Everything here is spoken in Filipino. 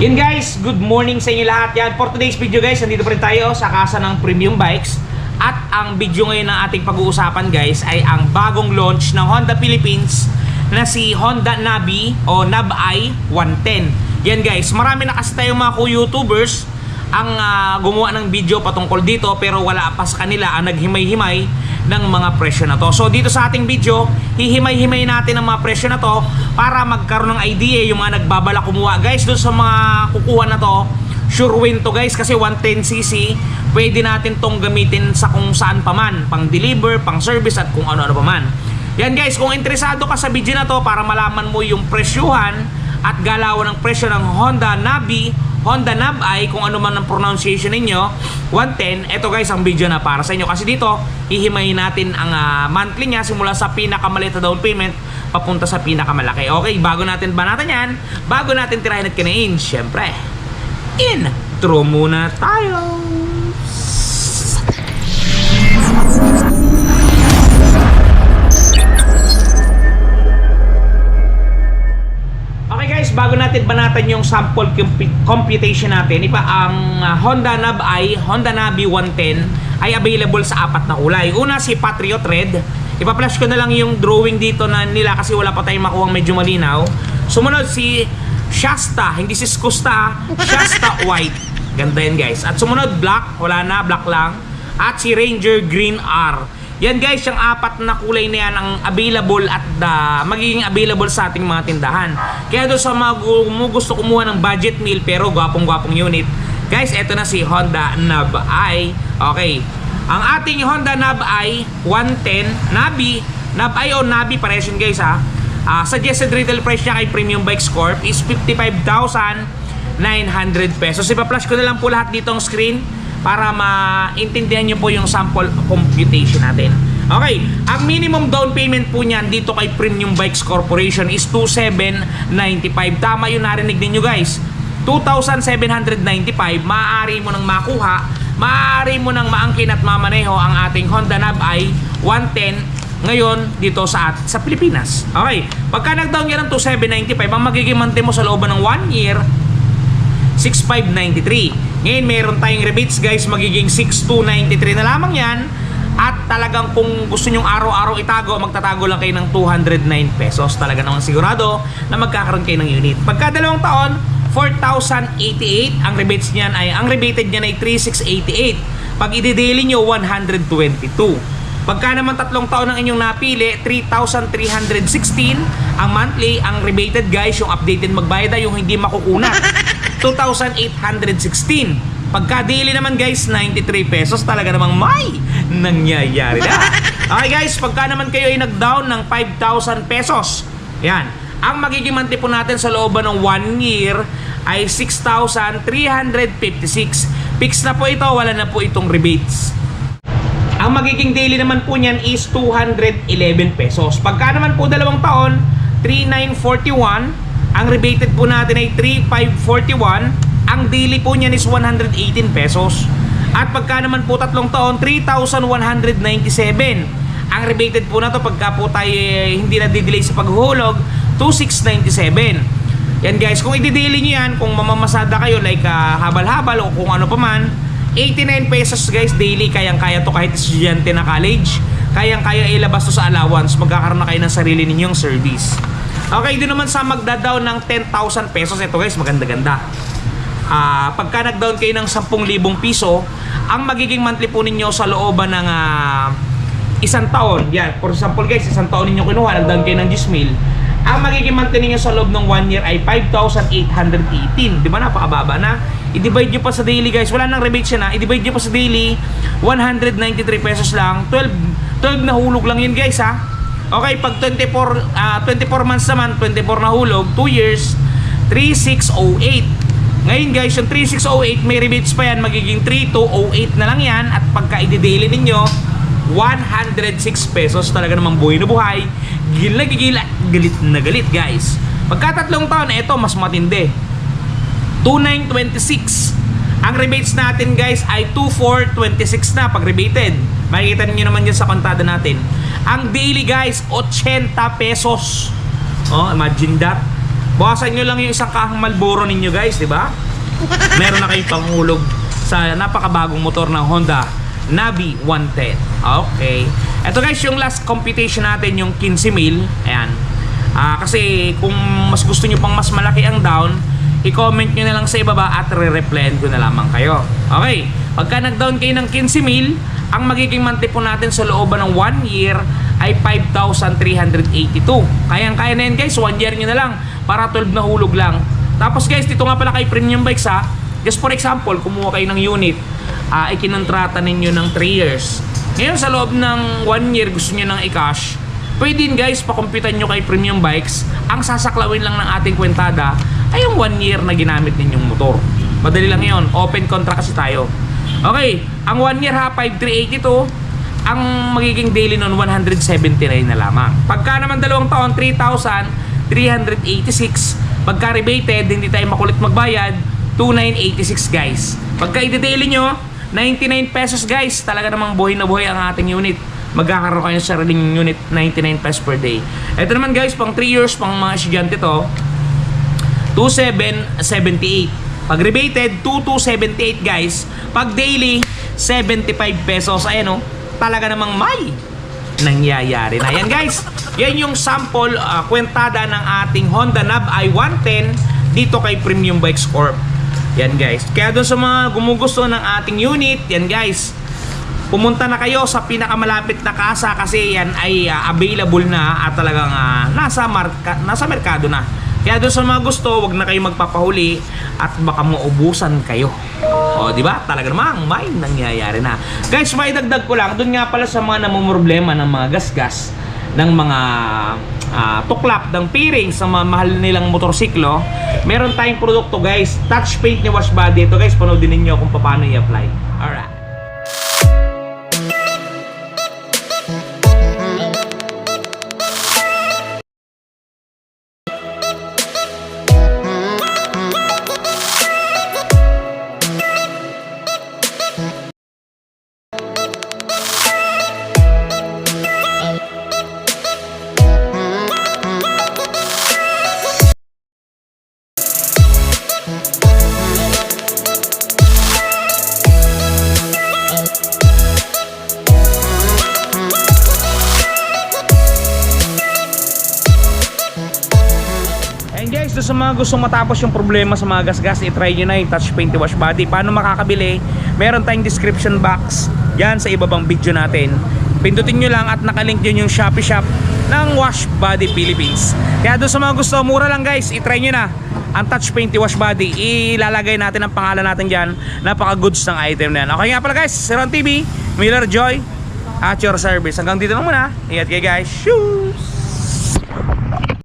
Yun guys, good morning sa inyo lahat. Yan, for today's video guys, nandito pa rin tayo sa kasa ng Premium Bikes. At ang video ngayon ng ating pag-uusapan guys ay ang bagong launch ng Honda Philippines na si Honda Nabi o Nabi 110. Yan guys, marami na kasi tayong mga YouTubers ang gumawa ng video patungkol dito, pero wala pa sa kanila ang naghimay-himay ng mga presyo na to. So dito sa ating video, hihimay-himay natin ang mga presyo na to para magkaroon ng idea yung mga nagbabala kumuha guys. Doon sa mga kukuha na to, sure win to guys, kasi 110cc pwede natin tong gamitin sa kung saan pa man, pang deliver, pang service at kung ano-ano pa man. Yan guys, kung interesado ka sa video na to para malaman mo yung presyuhan at galawan ng presyo ng Honda Nabi, Honda Nabi, kung ano man ang pronunciation ninyo, 110, eto guys ang video na para sa inyo. Kasi dito, hihimayin natin ang monthly niya simula sa pinakamaliit na down payment papunta sa pinakamalaki. Okay, bago natin banatan yan, bago natin tirahin at kinain, syempre, intro muna tayo! Bago natin banatan yung sample computation natin, ang Honda Nabi 110 ay available sa apat na kulay. Una, si Patriot Red. Ipa-flash ko na lang yung drawing dito na nila kasi wala pa tayong makuhang medyo malinaw. Sumunod si Shasta, hindi si Skusta, Shasta White. Ganda yan guys. At sumunod Black, wala na, Black lang. At si Ranger Green R. Yan guys, yung apat na kulay na yan ang available at magiging available sa ating mga tindahan. Kaya doon sa mga gusto kumuha ng budget meal pero gwapong-gwapong unit, guys, eto na si Honda Nabi. Okay, ang ating Honda Nabi 110, Nabi o Nabi parehas yun guys ha. Suggested retail price niya kay Premium Bikes Corp is 55,900 pesos. Ipa-flash ko na lang po lahat dito ang screen para maintindihan nyo po yung sample computation natin. Okay, ang minimum down payment po niyan dito kay Premium Bikes Corporation is 2,795. Tama yung narinig ninyo guys, 2,795. Maaari mo nang makuha, maaari mo nang maangkin at mamaneho ang ating Honda Nabi 110 ngayon dito sa Pilipinas. Okay, pagka nag-down yan ng 2,795, ang magiging monthly mo sa loob ng 1 year, 6,593. Ngayon meron tayong rebates guys, magiging 6,293 na lamang yan. At talagang kung gusto nyong araw-araw itago, magtatago lang kayo ng 209 pesos. Talaga namang sigurado na magkakaroon kayo ng unit. Pagka 2 taon, 4,088. Ang rebates niyan ay, ang rebated niyan ay 3,688. Pag i-daily nyo, 122. Pagka naman 3 taon ang inyong napili, 3,316 ang monthly. Ang rebated guys, yung updated magbayad, yung hindi makukunat, 2,816. Pagka daily naman guys, 93 pesos. Talaga namang may nangyayari na. Okay guys, pagka naman kayo ay nag-down ng 5,000 pesos, yan, ang magiging monthly po natin sa looban ng 1 year ay 6,356. Fix na po ito, wala na po itong rebates. Ang magiging daily naman po niyan is 211 pesos. Pagka naman po 2 taon, 3,941. Ang rebated po natin ay 3,541. Ang daily po niyan is 118 pesos. At pagka naman po 3 taon, 3,197. Ang rebated po na to pagka po tayo hindi na didelay sa paghuhulog, 2,697. Yan guys, kung i-daily nyo yan, kung mamamasada kayo like habal-habal o kung ano pa man, 89 pesos guys daily. Kayang-kaya to kahit estudyante na college. Kayang-kaya ilabas to sa allowance. Magkakaroon na kayo ng sarili ninyong service. Okay, doon naman sa magda-down ng 10,000 pesos. Ito guys, maganda-ganda. Pagka nag-down kayo ng 10,000 piso, ang magiging monthly po ninyo sa looban ng 1 taon. Yan, for example guys, 1 taon ninyo kinuha, nag-down kayo ng 10,000. Ang magiging monthly ninyo sa loob ng 1 year ay 5,818. Di ba napakababa na? I-divide nyo pa sa daily guys, wala nang rebate siya na. I-divide nyo pa sa daily, 193 pesos lang. 12 na hulog lang yun guys ha. Okay, pag 24 months naman, 24 na hulog, 2 years, 3,608. Ngayon guys, yung 3,608 may rebates pa yan, magiging 3,208 na lang yan. At pagka i-daily ninyo, 106 pesos. Talaga namang buhay na buhay, gila, galit na galit guys. Pagka 3 taon, eto mas matindi, 2,926. Ang rebates natin guys ay 2,426 na pag rebated. Makikita niyo naman yan sa kontada natin. Ang daily guys, 80 pesos. Oh, imagine that. Bukasan nyo lang yung isang kahang Marlboro ninyo guys, di ba? Meron na kayong panghulog sa napakabagong motor ng Honda Navi 110. Okay. Ito guys, yung last computation natin, yung 15,000. Ayan. Kasi kung mas gusto nyo pang mas malaki ang down, i-comment nyo na lang sa ibaba at re-replyan ko na lamang kayo. Okay. Pagka nag-down kayo ng 15,000, ang magiging monthly po natin sa looban ng 1 year ay 5,382. Kayang-kaya na yan guys, 1 year nyo na lang para 12 na hulog lang. Tapos guys, dito nga pala kay Premium Bikes ha. Just for example, kumuha kayo ng unit, ikinontrata ninyo ng 3 years. Ngayon sa loob ng 1 year gusto nyo ng i-cash, pwede din guys, pakumpitan nyo kay Premium Bikes. Ang sasaklawin lang ng ating kwentada ay yung 1 year na ginamit ninyong motor. Madali lang yon, open contract kasi tayo. Okay, ang 1 year ha, 5,382. Ang magiging daily nun, 179 na lamang. Pagka naman 2 taon, 3,386. Pagka rebated, hindi tayo makulit magbayad, 2,986 guys. Pagka i-daily nyo, 99 pesos guys. Talaga namang buhay na buhay ang ating unit. Magkakaroon kayo sa sariling unit, 99 pesos per day. Ito naman guys, pang 3 years, pang mga estudyante to, 2,778. Pag rebated, 2,278 guys. Pag daily, 75 pesos. Ayan o, talaga namang may nangyayari na. Yan guys, yan yung sample kwentada ng ating Honda Nav i110 dito kay Premium Bikes Corp. Yan guys. Kaya doon sa mga gumugusto ng ating unit, yan guys, pumunta na kayo sa pinakamalapit na kasa kasi yan ay available na at talagang nasa merkado na. Kaya doon sa mga gusto, wag na kayo magpapahuli at baka maubusan kayo. O, di ba? Talaga namang may nangyayari na. Guys, may dagdag ko lang. Doon nga pala sa mga namumroblema ng mga gasgas, ng mga tuklap, ng piring sa mga mahal nilang motorsiklo, meron tayong produkto guys. Touch paint ni Wash Body. Ito guys, panoodin ninyo kung paano i-apply. Alright. And guys, doon sa mga gustong matapos yung problema sa mga gasgas, i-try nyo na yung Touch Paint Wash Body. Paano makakabili? Meron tayong description box yan sa ibabang video natin. Pindutin nyo lang at nakalink yun yung Shopee shop ng Wash Body Philippines. Kaya doon sa mga gusto, mura lang guys, i-try nyo na ang Touch Paint Wash Body. Ilalagay natin ang pangalan natin dyan. Napaka-goods ng item na yan. Okay nga pala guys, Ron TV, Miller Joy at your service. Hanggang dito lang muna. Ingat kayo guys. Shoo!